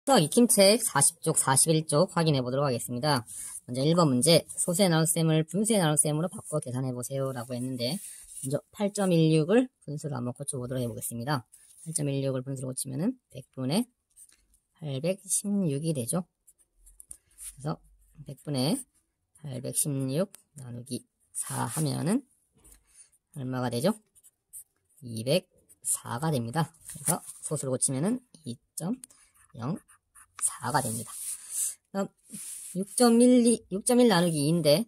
익힘책 40쪽, 41쪽 확인해 보도록 하겠습니다. 먼저 1번 문제, 소수의 나눗셈을 분수의 나눗셈으로 바꿔 계산해 보세요 라고 했는데, 먼저 8.16을 분수로 한번 고쳐보도록 해보겠습니다. 8.16을 분수로 고치면은 100분의 816이 되죠. 그래서 100분의 816 나누기 4 하면은 얼마가 되죠? 204가 됩니다. 그래서 소수로 고치면은 2.04가 됩니다. 그럼 6.1 나누기 2인데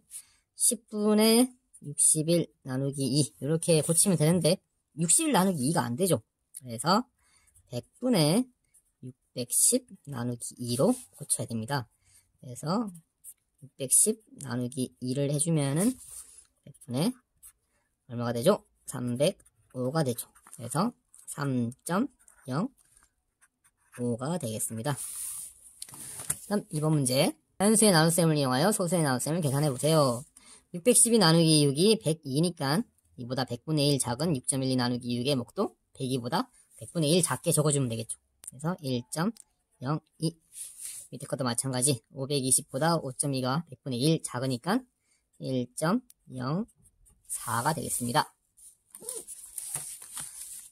10분의 61 나누기 2 이렇게 고치면 되는데 61 나누기 2가 안 되죠. 그래서 100분의 610 나누기 2로 고쳐야 됩니다. 그래서 610 나누기 2를 해주면은 100분의 얼마가 되죠? 305가 되죠. 그래서 3.05가 되겠습니다. 다음 2번 문제, 자연수의 나눗셈을 이용하여 소수의 나눗셈을 계산해보세요. 612 나누기 6이 102니까 이보다 100분의 1 작은 6.12 나누기 6의 목도 102보다 100분의 1 작게 적어주면 되겠죠. 그래서 1.02. 밑에 것도 마찬가지 520보다 5.2가 100분의 1 작으니까 1.04가 되겠습니다.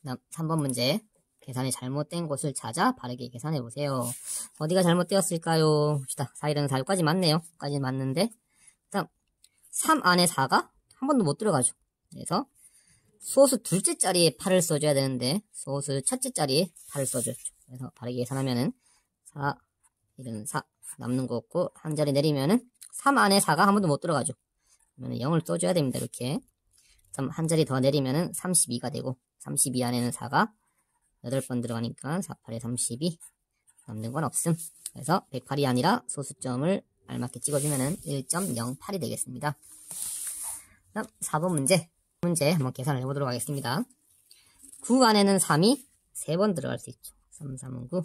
다음 3번 문제, 계산이 잘못된 곳을 찾아 바르게 계산해보세요. 어디가 잘못되었을까요? 봅시다. 4일은 4, 6까지 맞네요. 6까지 맞는데, 다음 3 안에 4가 한 번도 못 들어가죠. 그래서 소수 둘째 자리에 8을 써줘야 되는데 소수 첫째 자리에 8을 써줬죠. 그래서 바르게 계산하면은 4, 1은 4 남는 거 없고 한 자리 내리면은 3 안에 4가 한 번도 못 들어가죠. 그러면 0을 써줘야 됩니다. 이렇게. 그럼 한 자리 더 내리면은 32가 되고 32 안에는 4가 8번 들어가니까 4, 8에 32 남는 건 없음. 그래서 108이 아니라 소수점을 알맞게 찍어주면은 1.08이 되겠습니다. 다음 4번 문제 한번 계산을 해보도록 하겠습니다. 9 안에는 3이 3번 들어갈 수 있죠. 3, 3은 9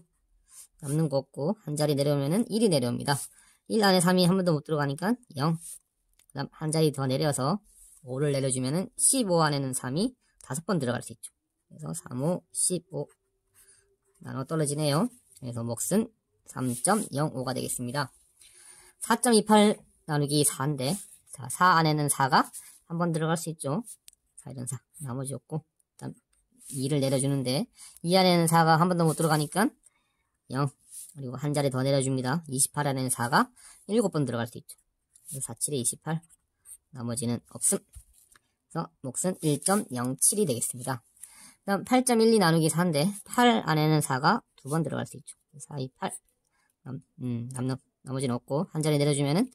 남는 거 없고 한 자리 내려오면은 1이 내려옵니다. 1 안에 3이 한 번도 못 들어가니까 0. 그 다음 한 자리 더 내려서 5를 내려주면은 15 안에는 3이 5번 들어갈 수 있죠. 그래서 3, 5, 15 나눠 떨어지네요. 그래서 몫은 3.05가 되겠습니다. 4.28 나누기 4인데 4 안에는 4가 한 번 들어갈 수 있죠. 4, 1은 4 나머지 없고 일단 2를 내려주는데 2 안에는 4가 한 번도 못 들어가니까 0. 그리고 한 자리 더 내려줍니다. 28 안에는 4가 7번 들어갈 수 있죠. 4, 7에 28 나머지는 없음. 그래서 몫은 1.07이 되겠습니다. 다음 8.12 나누기 4인데 8 안에는 4가 2번 들어갈 수 있죠. 4, 2, 8 나머지는 없고 한 자리 내려주면은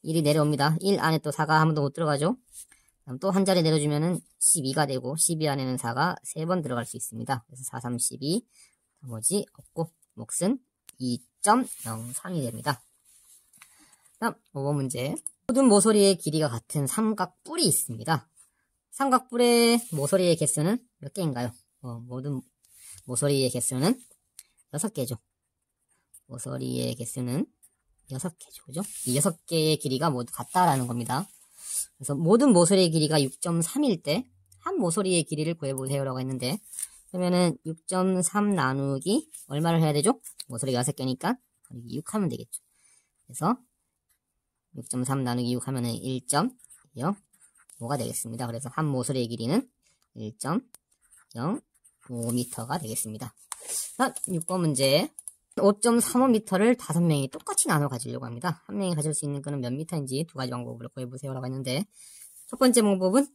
1이 내려옵니다. 1 안에 또 4가 한 번도 못 들어가죠. 다음 또 한 자리 내려주면은 12가 되고 12 안에는 4가 3번 들어갈 수 있습니다. 그래서 4, 3, 12 나머지 없고 몫은 2.03이 됩니다. 다음 5번 문제, 모든 모서리의 길이가 같은 삼각뿔이 있습니다. 삼각뿔의 모서리의 개수는 몇 개인가요? 모든 모서리의 개수는 6개죠. 모서리의 개수는 6개죠. 그죠? 이 6개의 길이가 모두 같다라는 겁니다. 그래서 모든 모서리의 길이가 6.3일 때 한 모서리의 길이를 구해보세요 라고 했는데, 그러면은 6.3 나누기 얼마를 해야 되죠? 모서리가 6개니까 6 하면 되겠죠. 그래서 6.3 나누기 6 하면은 1.05가 되겠습니다. 그래서 한 모서리의 길이는 1.05m가 되겠습니다. 다음 6번 문제, 5.35m를 5명이 똑같이 나눠 가지려고 합니다. 한 명이 가질 수 있는 거는 몇 미터인지 두 가지 방법으로 구해보세요 라고 했는데, 첫 번째 방법은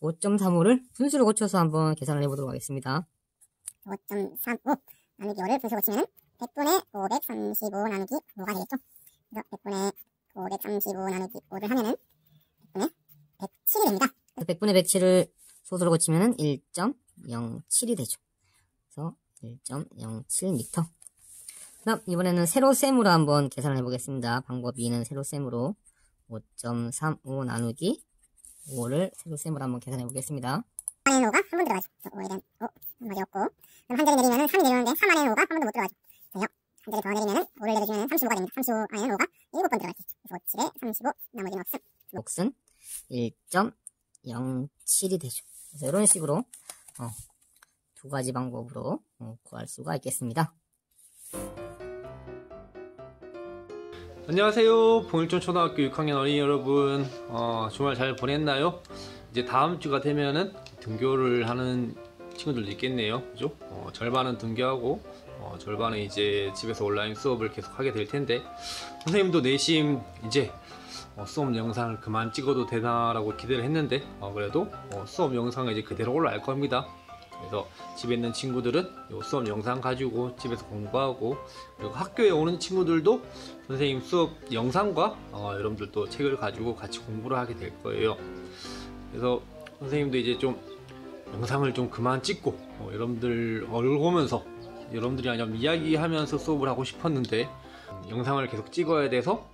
5.35를 분수로 고쳐서 한번 계산을 해보도록 하겠습니다. 5.35 나누기 5를 분수로 고치면 100분의 535 나누기 5가 되겠죠. 그래서 100분의 535 나누기 5를 하면은 100분의 107이 됩니다. 100분의 107을 소수로 고치면은 1.07이 되죠. 그래서 1.07m. 다음 이번에는 세로셈으로 한번 계산을 해보겠습니다. 방법 2는 세로셈으로 5.35 나누기 5를 세로셈으로 한번 계산해 보겠습니다. 3 안에는 5가 한 번 들어가죠. 그래서 5에 대한 5 나머지 없고, 그럼 한 자리 내리면은 3이 내려오는데 3 안에는 5가 한 번도 못 들어가죠. 그래서 한 자리 더 내리면은 5를 내려주면은 35가 됩니다. 35 안에는 5가 7번 들어갈 수 있죠. 그래서 7에 35 나머지는 없음. 몫은 1.07이 되죠. 그래서 이런 식으로 두 가지 방법으로 구할 수가 있겠습니다. 안녕하세요. 봉일촌 초등학교 6학년 어린이 여러분, 주말 잘 보냈나요? 이제 다음 주가 되면은 등교를 하는 친구들도 있겠네요. 그죠? 절반은 등교하고 절반은 이제 집에서 온라인 수업을 계속 하게 될 텐데, 선생님도 내심 이제 수업 영상을 그만 찍어도 되나라고 기대를 했는데, 그래도 수업 영상은 이제 그대로 올라갈 겁니다. 그래서 집에 있는 친구들은 이 수업 영상 가지고 집에서 공부하고, 그리고 학교에 오는 친구들도 선생님 수업 영상과 여러분들도 책을 가지고 같이 공부를 하게 될 거예요. 그래서 선생님도 이제 좀 영상을 좀 그만 찍고 여러분들 얼굴 보면서 여러분들이 좀 이야기하면서 수업을 하고 싶었는데, 영상을 계속 찍어야 돼서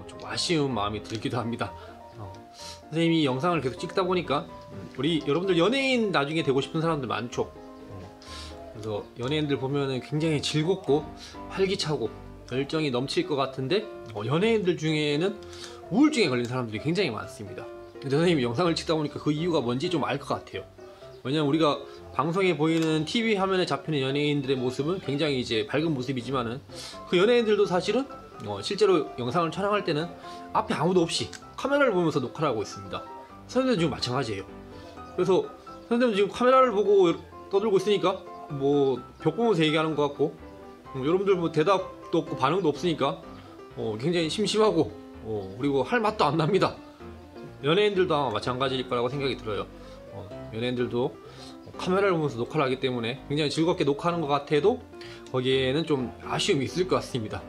좀 아쉬운 마음이 들기도 합니다. 선생님이 영상을 계속 찍다 보니까 우리 여러분들 연예인 나중에 되고 싶은 사람들 많죠. 그래서 연예인들 보면은 굉장히 즐겁고 활기차고 열정이 넘칠 것 같은데, 연예인들 중에는 우울증에 걸린 사람들이 굉장히 많습니다. 근데 선생님이 영상을 찍다 보니까 그 이유가 뭔지 좀 알 것 같아요. 왜냐면 우리가 방송에 보이는 TV 화면에 잡히는 연예인들의 모습은 굉장히 이제 밝은 모습이지만은, 그 연예인들도 사실은 실제로 영상을 촬영할 때는 앞에 아무도 없이 카메라를 보면서 녹화를 하고 있습니다. 선생님도 지금 마찬가지예요. 그래서 선생님도 지금 카메라를 보고 떠들고 있으니까 뭐 벽 보면서 얘기하는 것 같고, 여러분들 뭐 대답도 없고 반응도 없으니까 굉장히 심심하고, 그리고 할 맛도 안 납니다. 연예인들도 아마 마찬가지일 거라고 생각이 들어요. 연예인들도 카메라를 보면서 녹화를 하기 때문에 굉장히 즐겁게 녹화하는 것 같아도 거기에는 좀 아쉬움이 있을 것 같습니다.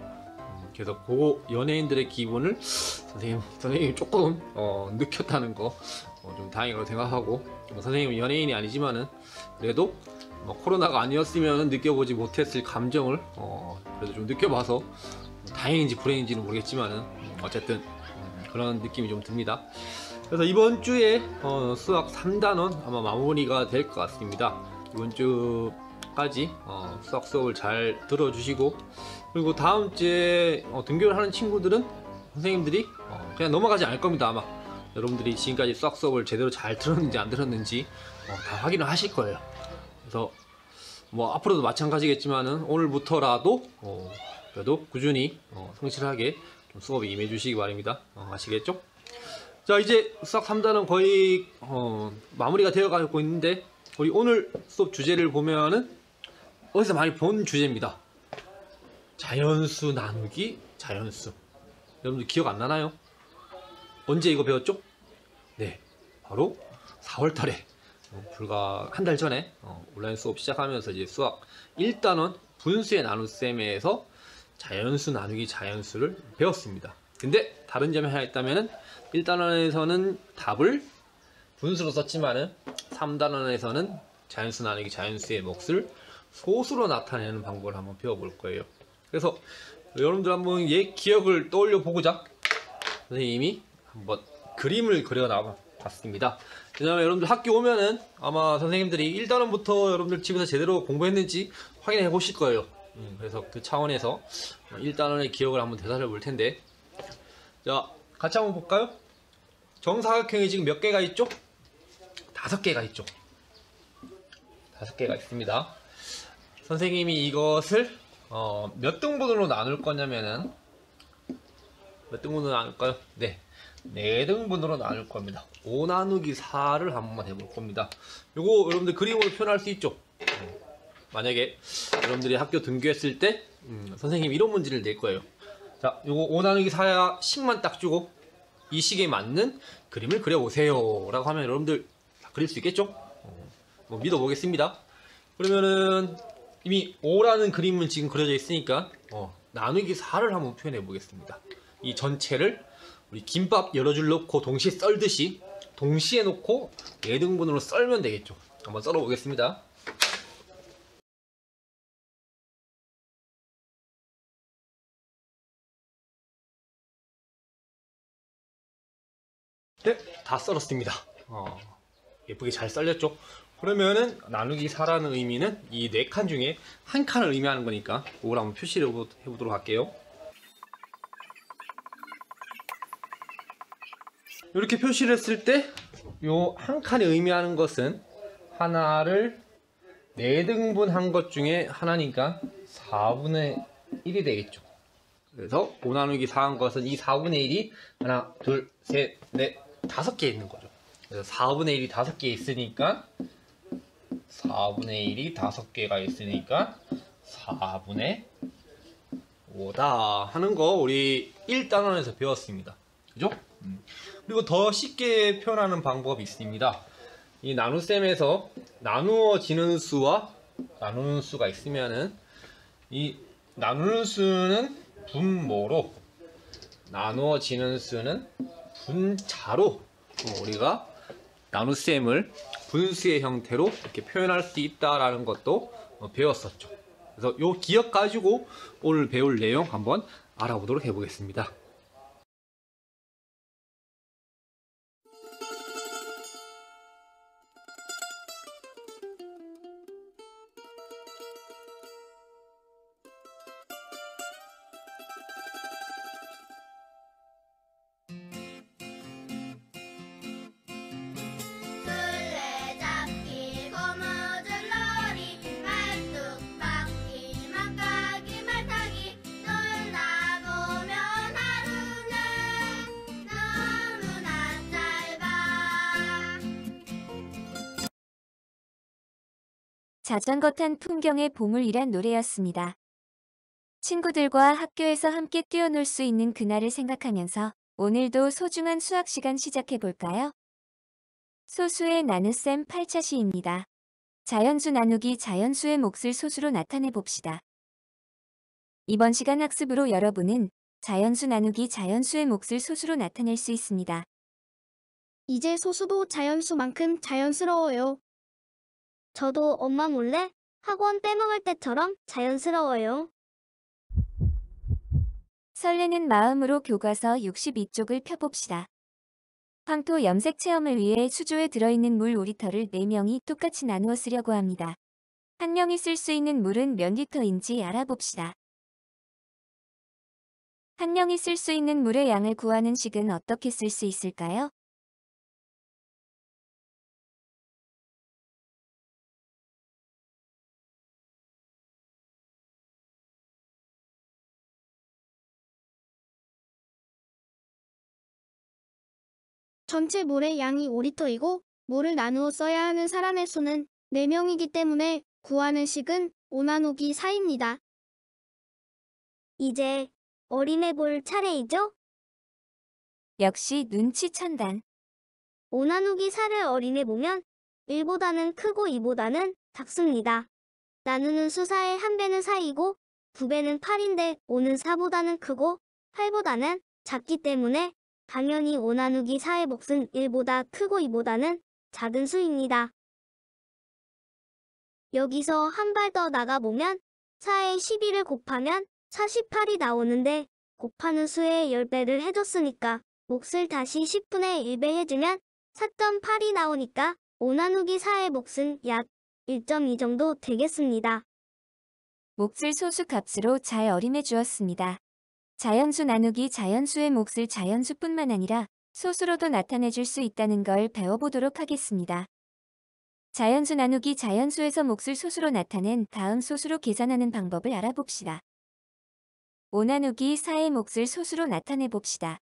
그래서 그 연예인들의 기분을 선생님이 조금 느꼈다는 거 좀 다행이라고 생각하고, 선생님은 연예인이 아니지만은 그래도 코로나가 아니었으면 느껴보지 못했을 감정을 그래도 좀 느껴봐서 다행인지 불행인지는 모르겠지만은 어쨌든 그런 느낌이 좀 듭니다. 그래서 이번 주에 수학 3단원 아마 마무리가 될 것 같습니다. 이번 주까지 수학 수업을 잘 들어주시고, 그리고 다음 주에 등교를 하는 친구들은 선생님들이 그냥 넘어가지 않을 겁니다. 아마 여러분들이 지금까지 수학 수업을 제대로 잘 들었는지 안 들었는지 다 확인을 하실 거예요. 그래서 뭐 앞으로도 마찬가지겠지만은 오늘부터라도 그래도 꾸준히 성실하게 좀 수업에 임해 주시기 바랍니다. 아시겠죠? 자, 이제 수학 3단은 거의 마무리가 되어 가고 있는데, 우리 오늘 수업 주제를 보면은 어디서 많이 본 주제입니다. 자연수 나누기 자연수. 여러분들 기억 안 나나요? 언제 이거 배웠죠? 네, 바로 4월달에 불과 한 달 전에 온라인 수업 시작하면서 이제 수학 1단원 분수의 나눗셈에서 자연수 나누기 자연수를 배웠습니다. 근데 다른 점이 하나 있다면은 1단원에서는 답을 분수로 썼지만은 3단원에서는 자연수 나누기 자연수의 몫을 소수로 나타내는 방법을 한번 배워볼 거예요. 그래서 여러분들 한번 기억을 떠올려 보고자 선생님이 한번 그림을 그려 나봤습니다. 왜냐면 여러분들 학교 오면은 아마 선생님들이 1단원부터 여러분들 집에서 제대로 공부했는지 확인해 보실 거예요. 그래서 그 차원에서 1단원의 기억을 한번 되살려 볼 텐데, 자, 같이 한번 볼까요? 정사각형이 지금 몇 개가 있죠? 5개가 있죠. 5개가 있습니다. 선생님이 이것을 몇 등분으로 나눌 거냐면은, 몇 등분으로 나눌까요? 네, 4등분으로 나눌 겁니다. 5 나누기 4를 한번 해볼 겁니다. 요거 여러분들 그림으로 표현할 수 있죠? 만약에 여러분들이 학교 등교했을 때 선생님이 이런 문제를 낼 거예요. 자, 요거 5 나누기 4야 식만 딱 주고 이 식에 맞는 그림을 그려보세요 라고 하면 여러분들 다 그릴 수 있겠죠? 뭐 믿어보겠습니다. 그러면은 이미 5라는 그림은 지금 그려져 있으니까 나누기 4를 한번 표현해 보겠습니다. 이 전체를 우리 김밥 여러 줄 넣고 동시에 썰듯이 동시에 놓고 4등분으로 썰면 되겠죠. 한번 썰어 보겠습니다. 네, 다 썰었습니다. 예쁘게 잘 썰렸죠? 그러면은 나누기 4라는 의미는 이 4칸 중에 한 칸을 의미하는 거니까 그걸 한번 표시를 해보도록 할게요. 이렇게 표시를 했을 때 요 한 칸이 의미하는 것은 하나를 4등분 한 것 중에 하나니까 4분의 1이 되겠죠. 그래서 5 나누기 4한 것은 이 4분의 1이 하나, 둘, 셋, 넷, 5개 있는 거죠. 그래서 4분의 1이 5개 있으니까 4분의 1이 5개가 있으니까 4분의 5다 하는 거 우리 1단원에서 배웠습니다. 그죠? 그리고 더 쉽게 표현하는 방법이 있습니다. 이 나눗셈에서 나누어지는 수와 나누는 수가 있으면은 이 나누는 수는 분모로 나누어지는 수는 분자로 우리가 나눗셈을 분수의 형태로 이렇게 표현할 수 있다라는 것도 배웠었죠. 그래서 요 기억 가지고 오늘 배울 내용 한번 알아보도록 해보겠습니다. 술래잡기 고무줄놀이 말뚝박기 막가기 말타기 놀다 보면 하루는 너무나 짧아. 자전거 탄 풍경의 보물이란 노래였습니다. 친구들과 학교에서 함께 뛰어놀 수 있는 그날을 생각하면서 오늘도 소중한 수학 시간 시작해 볼까요? 소수의 나눗셈 8차 시입니다. 자연수 나누기 자연수의 몫을 소수로 나타내 봅시다. 이번 시간 학습으로 여러분은 자연수 나누기 자연수의 몫을 소수로 나타낼 수 있습니다. 이제 소수도 자연수만큼 자연스러워요. 저도 엄마 몰래 학원 빼먹을 때처럼 자연스러워요. 설레는 마음으로 교과서 62쪽을 펴봅시다. 황토 염색 체험을 위해 수조에 들어있는 물 5리터를 4명이 똑같이 나누어 쓰려고 합니다. 한 명이 쓸 수 있는 물은 몇 리터인지 알아봅시다. 한 명이 쓸 수 있는 물의 양을 구하는 식은 어떻게 쓸 수 있을까요? 전체 물의 양이 5리터이고 물을 나누어 써야 하는 사람의 수는 4명이기 때문에 구하는 식은 5 나누기 4입니다. 이제 어린애 볼 차례이죠? 역시 눈치 찬단. 5 나누기 4를 어린애 보면 1보다는 크고 2보다는 작습니다. 나누는 수사의 1배는 4이고 2배는 8인데 5는 4보다는 크고 8보다는 작기 때문에 당연히 5 나누기 4의 몫은 1보다 크고 2보다는 작은 수입니다. 여기서 한 발 더 나가보면 4에 12를 곱하면 48이 나오는데 곱하는 수의 10배를 해줬으니까 몫을 다시 10분의 1배 해주면 4.8이 나오니까 5 나누기 4의 몫은 약 1.2 정도 되겠습니다. 몫을 소수 값으로 잘 어림해 주었습니다. 자연수 나누기 자연수의 몫을 자연수뿐만 아니라 소수로도 나타내 줄 수 있다는 걸 배워보도록 하겠습니다. 자연수 나누기 자연수에서 몫을 소수로 나타낸 다음 소수로 계산하는 방법을 알아봅시다. 5 나누기 4의 몫을 소수로 나타내 봅시다.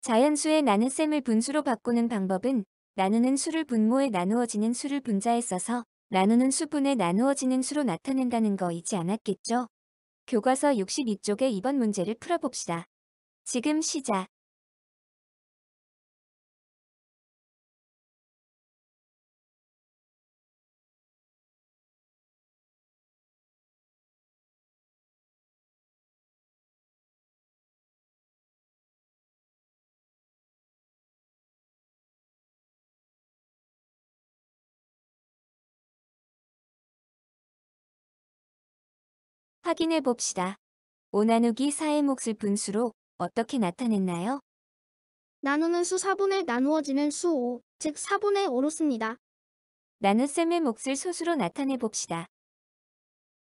자연수의 나눗셈을 분수로 바꾸는 방법은 나누는 수를 분모에 나누어지는 수를 분자에 써서 나누는 수분에 나누어지는 수로 나타낸다는 거 잊지 않았겠죠? 교과서 62쪽의 2번 문제를 풀어봅시다. 지금 시작. 확인해 봅시다. 5 나누기 4의 몫을 분수로 어떻게 나타냈나요? 나누는 수 4분의 나누어지는 수 5, 즉 4분의 5로 씁니다. 나눗셈의 몫을 소수로 나타내 봅시다.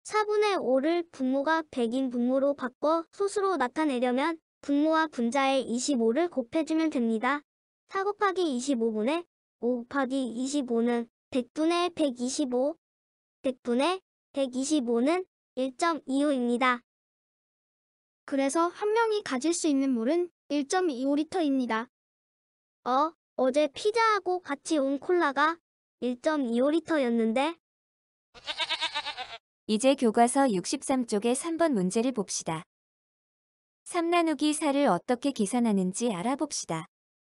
4분의 5를 분모가 100인 분모로 바꿔 소수로 나타내려면 분모와 분자에 25를 곱해주면 됩니다. 4 곱하기 25분의 5 곱하기 25는 100분의 125, 100분의 125는 1.25입니다. 그래서 한 명이 가질 수 있는 물은 1.25리터입니다. 어제 피자하고 같이 온 콜라가 1.25리터였는데 이제 교과서 63쪽의 3번 문제를 봅시다. 3 나누기 4를 어떻게 계산하는지 알아봅시다.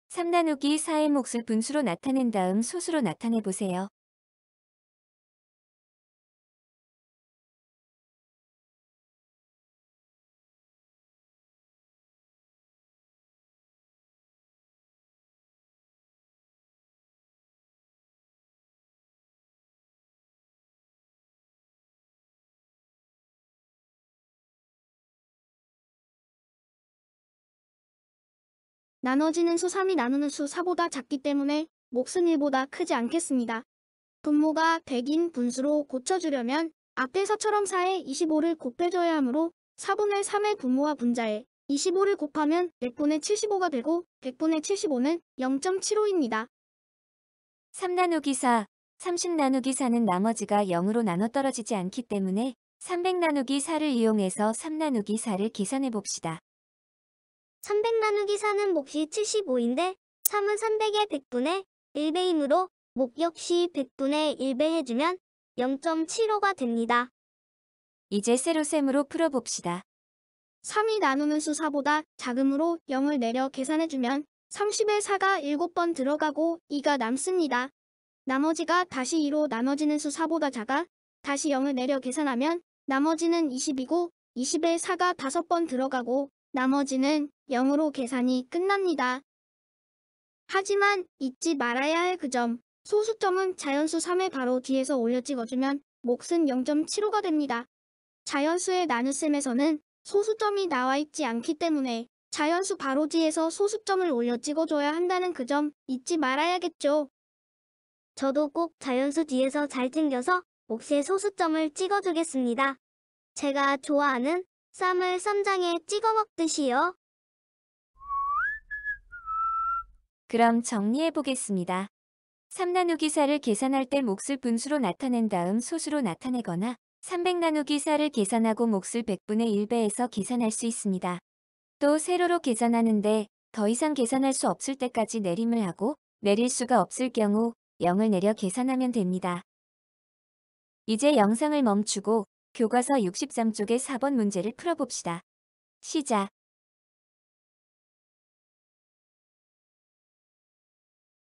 3 나누기 4의 몫을 분수로 나타낸 다음 소수로 나타내 보세요. 나눠지는 수 3이 나누는 수 4보다 작기 때문에 몫은 1보다 크지 않겠습니다. 분모가 100인 분수로 고쳐주려면 앞에서처럼 4에 25를 곱해줘야 하므로 4분의 3의 분모와 분자에 25를 곱하면 100분의 75가 되고 100분의 75는 0.75입니다. 3 나누기 4, 30 나누기 4는 나머지가 0으로 나눠 떨어지지 않기 때문에 300 나누기 4를 이용해서 3 나누기 4를 계산해 봅시다. 300 나누기 4는 몫이 75인데 3은 300의 100분의 1배이므로 몫 역시 100분의 1배 해주면 0.75가 됩니다. 이제 세로셈으로 풀어봅시다. 3이 나누는 수 4보다 작으므로 0을 내려 계산해주면 30에 4가 7번 들어가고 2가 남습니다. 나머지가 다시 2로 나눠지는 수 4보다 작아 다시 0을 내려 계산하면 나머지는 20이고 20에 4가 5번 들어가고 나머지는 0으로 계산이 끝납니다. 하지만 잊지 말아야 할 그 점, 소수점은 자연수 3의 바로 뒤에서 올려 찍어주면 몫은 0.75가 됩니다. 자연수의 나눗셈에서는 소수점이 나와 있지 않기 때문에 자연수 바로 뒤에서 소수점을 올려 찍어줘야 한다는 그 점 잊지 말아야겠죠. 저도 꼭 자연수 뒤에서 잘 챙겨서 몫의 소수점을 찍어주겠습니다. 제가 좋아하는 쌈을 쌈장에 찍어 먹듯이요. 그럼 정리해 보겠습니다. 3 나누기 4를 계산할 때 몫을 분수로 나타낸 다음 소수로 나타내거나 300 나누기 4를 계산하고 몫을 100분의 1배에서 계산할 수 있습니다. 또 세로로 계산하는데 더 이상 계산할 수 없을 때까지 내림을 하고 내릴 수가 없을 경우 0을 내려 계산하면 됩니다. 이제 영상을 멈추고 교과서 63쪽의 4번 문제를 풀어봅시다. 시작.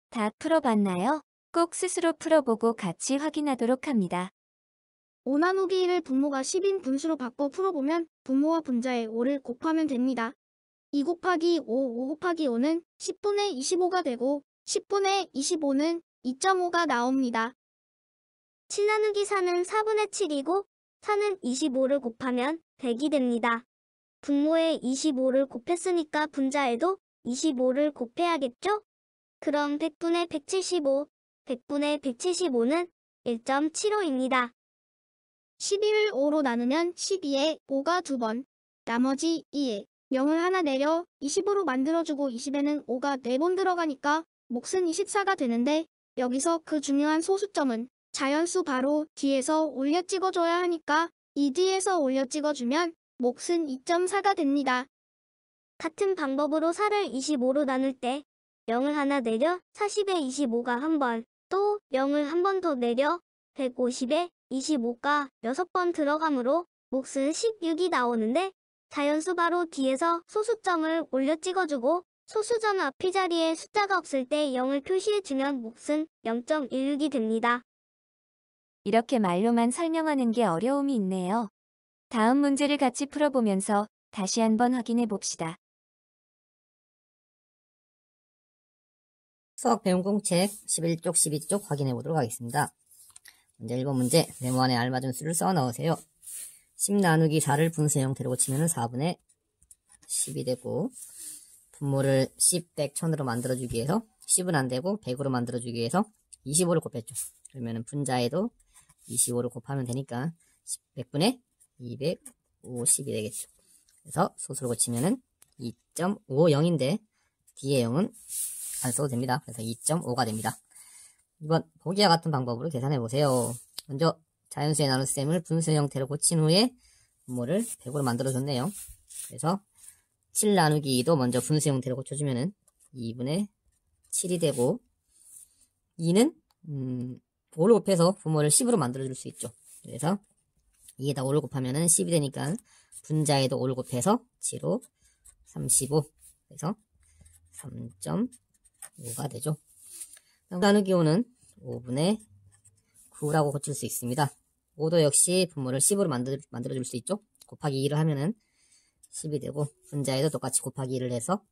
다 풀어봤나요? 꼭 스스로 풀어보고 같이 확인하도록 합니다. 5 나누기 1을 분모가 10인 분수로 바꿔 풀어보면 분모와 분자에 5를 곱하면 됩니다. 2 곱하기 5, 5 곱하기 5는 10분의 25가 되고 10분의 25는 2.5가 나옵니다. 7 나누기 4는 4분의 7이고 4는 25를 곱하면 100이 됩니다. 분모에 25를 곱했으니까 분자에도 25를 곱해야겠죠? 그럼 100분의 175, 100분의 175는 1.75입니다. 12를 5로 나누면 12에 5가 2번, 나머지 2에 0을 하나 내려 20으로 만들어주고 20에는 5가 4번 들어가니까 몫은 24가 되는데 여기서 그 중요한 소수점은 자연수 바로 뒤에서 올려 찍어줘야 하니까 이 뒤에서 올려 찍어주면 몫은 2.4가 됩니다. 같은 방법으로 4를 25로 나눌 때 0을 하나 내려 40에 25가 한 번, 또 0을 한 번 더 내려 150에 25가 6번 들어가므로 몫은 16이 나오는데 자연수 바로 뒤에서 소수점을 올려 찍어주고 소수점 앞이 자리에 숫자가 없을 때 0을 표시해주면 몫은 0.16이 됩니다. 이렇게 말로만 설명하는 게 어려움이 있네요. 다음 문제를 같이 풀어보면서 다시 한번 확인해 봅시다. 수학 배움 공책 11쪽, 12쪽 확인해 보도록 하겠습니다. 먼저 1번 문제, 네모 안에 알맞은 수를 써 넣으세요. 10 나누기 4를 분수 형태로 고치면 4분의 10이 되고, 분모를 10, 100, 1000으로 만들어주기 위해서 10은 안 되고 100으로 만들어주기 위해서 25를 곱했죠. 그러면 분자에도 25를 곱하면 되니까 100분의 250이 되겠죠. 그래서 소수로 고치면은 2.50인데 뒤에 0은 안 써도 됩니다. 그래서 2.5가 됩니다. 이번 보기와 같은 방법으로 계산해 보세요. 먼저 자연수의 나눗셈을 분수 형태로 고친 후에 분모를 100으로 만들어 줬네요. 그래서 7 나누기 2도 먼저 분수 형태로 고쳐주면은 2분의 7이 되고 2는 5를 곱해서 분모를 10으로 만들어줄 수 있죠. 그래서 2에다 5를 곱하면은 10이 되니까 분자에도 5를 곱해서 7호 35 그래서 3.5가 되죠. 나누기 5는 5분의 9라고 고칠 수 있습니다. 5도 역시 분모를 10으로 만들어줄 수 있죠. 곱하기 2를 하면은 10이 되고 분자에도 똑같이 곱하기 2를 해서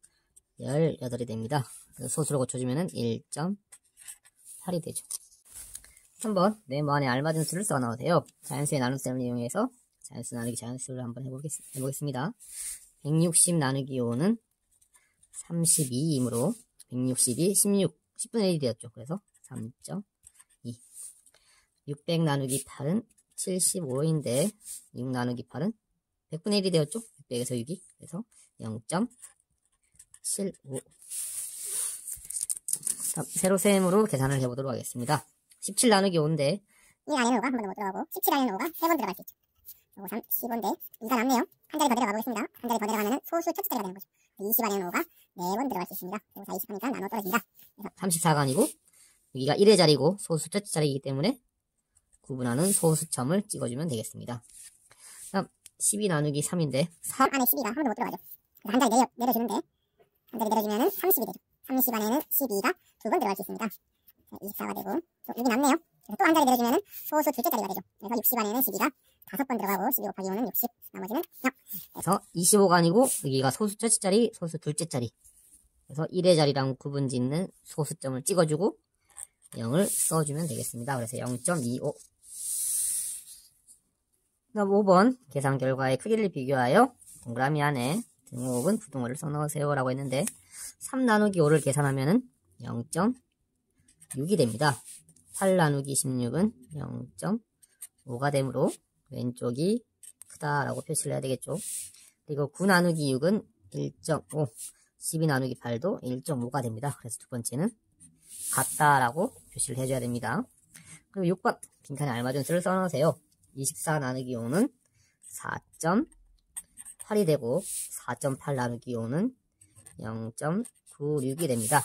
18이 됩니다. 소수로 고쳐주면은 1.8이 되죠. 한번 네모 안에 알맞은 수를 써 넣으세요. 자연수의 나눗셈을 이용해서 자연수 나누기 자연수를 한번 해보겠습니다. 160 나누기 5는 32이므로 160이 10분의 1이 되었죠. 그래서 3.2 600 나누기 8은 75인데 6 나누기 8은 100분의 1이 되었죠. 600에서 6이 그래서 0.75 세로셈으로 계산을 해보도록 하겠습니다. 17 나누기 5인데 1 안에는 5가 한 번도 못 들어가고 17 안에는 5가 3번 들어갈 수 있죠. 5, 3, 15인데 2가 남네요. 한 자리 더 들어가 보겠습니다. 한 자리 더 들어가면 소수 첫째 자리가 되는 거죠. 20 안에는 5가 4번 들어갈 수 있습니다. 그리고 4, 20 하니까 나눠 떨어집니다. 34가 아니고 여기가 1의 자리고 소수 첫째 자리이기 때문에 구분하는 소수점을 찍어주면 되겠습니다. 다음 12 나누기 3인데 3 안에 12가 한 번도 못 들어가죠. 그래서 한 자리 내려주는데 한 자리 내려주면 30이 되죠. 30 안에는 12가 2번 들어갈 수 있습니다. 24가 되고 6이 남네요. 그래서 또 한 자리 내려주면 소수 둘째 자리가 되죠. 그래서 60 안에는 12가 5번 들어가고 12 곱하기 5는 60 나머지는 0. 그래서 25가 아니고 여기가 소수 첫째 자리 소수 둘째 자리 그래서 1의 자리랑 구분 짓는 소수점을 찍어주고 0을 써주면 되겠습니다. 그래서 0.25 다음 5번 계산 결과의 크기를 비교하여 동그라미 안에 등호 혹은 부등호를 써넣으세요 라고 했는데 3 나누기 5를 계산하면은 0.6이 됩니다. 8 나누기 16은 0.5가 되므로 왼쪽이 크다라고 표시를 해야 되겠죠. 그리고 9 나누기 6은 1.5 12 나누기 8도 1.5가 됩니다. 그래서 두 번째는 같다라고 표시를 해줘야 됩니다. 그리고 6번 빈칸에 알맞은 수를 써놓으세요. 24 나누기 5는 4.8이 되고 4.8 나누기 5는 0.96이 됩니다.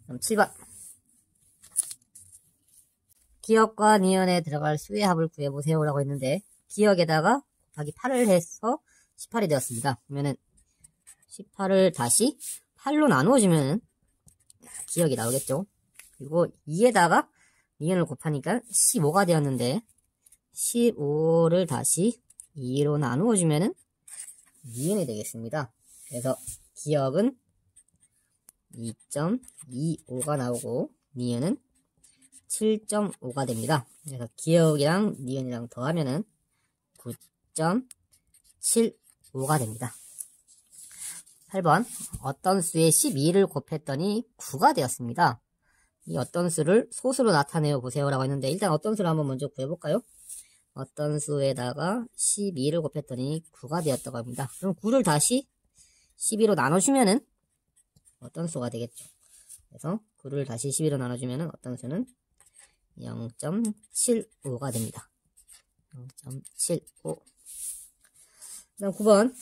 그럼 7번 기억과 니은에 들어갈 수의 합을 구해보세요 라고 했는데 기억에다가 곱하기 8을 해서 18이 되었습니다. 그러면은 18을 다시 8로 나누어주면 기억이 나오겠죠. 그리고 2에다가 니은을 곱하니까 15가 되었는데 15를 다시 2로 나누어주면은 니은이 되겠습니다. 그래서 기억은 2.25가 나오고 니은은 7.5가 됩니다. 그래서 기억이랑 니은이랑 더하면은 9.75가 됩니다. 8번 어떤 수에 12를 곱했더니 9가 되었습니다. 이 어떤 수를 소수로 나타내어 보세요 라고 했는데 일단 어떤 수를 한번 먼저 구해볼까요? 어떤 수에다가 12를 곱했더니 9가 되었다고 합니다. 그럼 9를 다시 12로 나눠주면은 어떤 수가 되겠죠. 그래서 9를 다시 12로 나눠주면은 어떤 수는 0.75가 됩니다. 0.75. 그다음 9번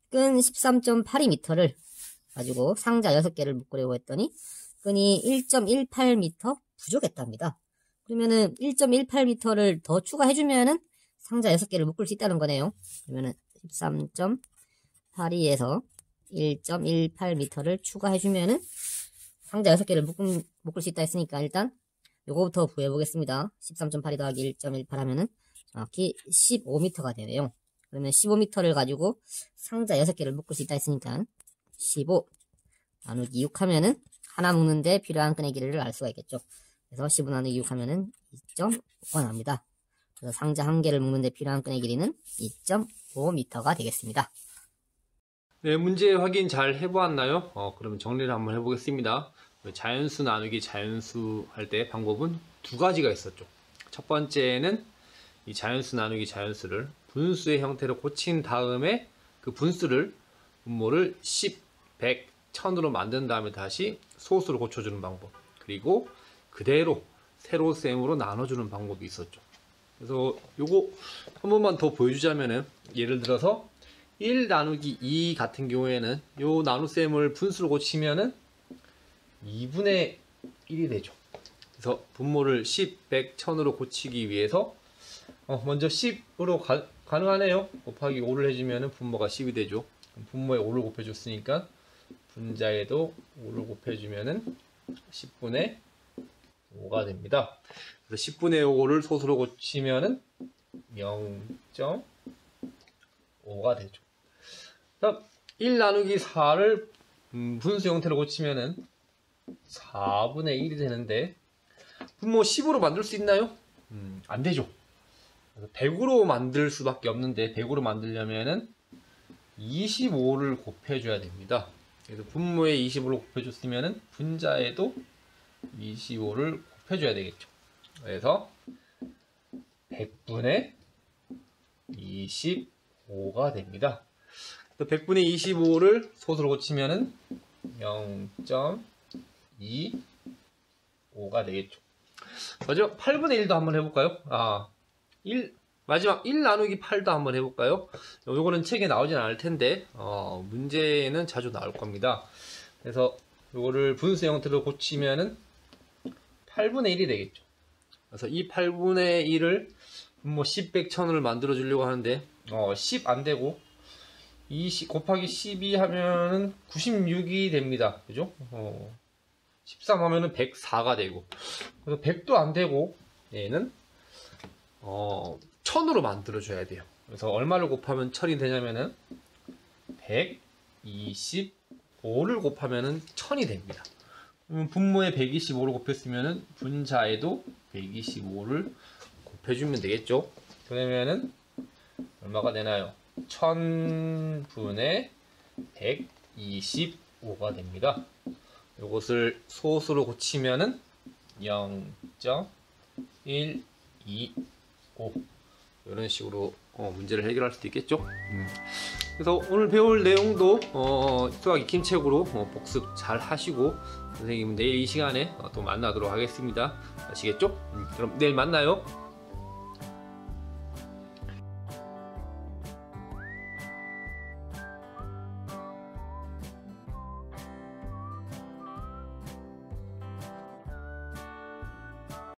끈 13.82m를 가지고 상자 6개를 묶으려고 했더니 끈이 1.18m 부족했답니다. 그러면은 1.18m를 더 추가해주면은 상자 6개를 묶을 수 있다는 거네요. 그러면은 13.82에서 1.18m를 추가해주면은 상자 6개를 묶을 수 있다 했으니까 일단 요거부터 구해보겠습니다. 13.82 더하기 1.18 하면은 정확히 15m가 되네요. 그러면 15m를 가지고 상자 6개를 묶을 수 있다 했으니까 15 나누기 6 하면은 하나 묶는데 필요한 끈의 길이를 알 수가 있겠죠. 그래서 15 나누기 6 하면은 2.5가 나옵니다. 그래서 상자 한 개를 묶는데 필요한 끈의 길이는 2.5m가 되겠습니다. 네, 문제 확인 잘 해보았나요? 그러면 정리를 한번 해보겠습니다. 자연수 나누기 자연수 할 때 방법은 두 가지가 있었죠. 첫 번째는 이 자연수 나누기 자연수를 분수의 형태로 고친 다음에 그 분수를 분모를 10, 100, 1000으로 만든 다음에 다시 소수로 고쳐주는 방법, 그리고 그대로 세로셈으로 나눠주는 방법이 있었죠. 그래서 요거 한 번만 더 보여주자면은 예를 들어서 1 나누기 2 같은 경우에는 요 나눗셈을 분수로 고치면은 2분의 1이 되죠. 그래서 분모를 10, 100, 1000으로 고치기 위해서 먼저 10으로 가능하네요. 곱하기 5를 해주면은 분모가 10이 되죠. 분모에 5를 곱해줬으니까 분자에도 5를 곱해주면은 10분의 5가 됩니다. 그래서 10분의 5를 소수로 고치면은 0.5가 되죠. 1 나누기 4를 분수 형태로 고치면은 4분의 1이 되는데 분모 10으로 만들 수 있나요? 안 되죠. 100으로 만들 수밖에 없는데 100으로 만들려면은 25를 곱해줘야 됩니다. 그래서 분모에 25를 곱해줬으면은 분자에도 25를 곱해줘야 되겠죠. 그래서 100분의 25가 됩니다. 100분의 25를 소수로 고치면은 0.25가 되겠죠. 마지막 8분의 1도 한번 해볼까요? 마지막 1 나누기 8도 한번 해볼까요? 요거는 책에 나오진 않을 텐데 문제는 자주 나올 겁니다. 그래서 요거를 분수 형태로 고치면은 8분의 1이 되겠죠. 그래서 이 8분의 1을 분모 10, 100, 1000을 만들어 주려고 하는데 10 안되고 20 곱하기 12 하면은 96이 됩니다. 그죠? 13 하면은 104가 되고, 그래서 100도 안되고 얘는 1000으로 만들어 줘야 돼요. 그래서 얼마를 곱하면 1000이 되냐면은 125를 곱하면은 1000이 됩니다. 분모에 125를 곱했으면은 분자에도 125를 곱해주면 되겠죠. 그러면은 얼마가 되나요? 1000분의 125가 됩니다. 이것을 소수로 고치면은 0.125 이런 식으로 문제를 해결할 수도 있겠죠. 그래서 오늘 배울 내용도 수학 익힘책으로 복습 잘 하시고 선생님은 내일 이 시간에 또 만나도록 하겠습니다. 아시겠죠? 그럼 내일 만나요.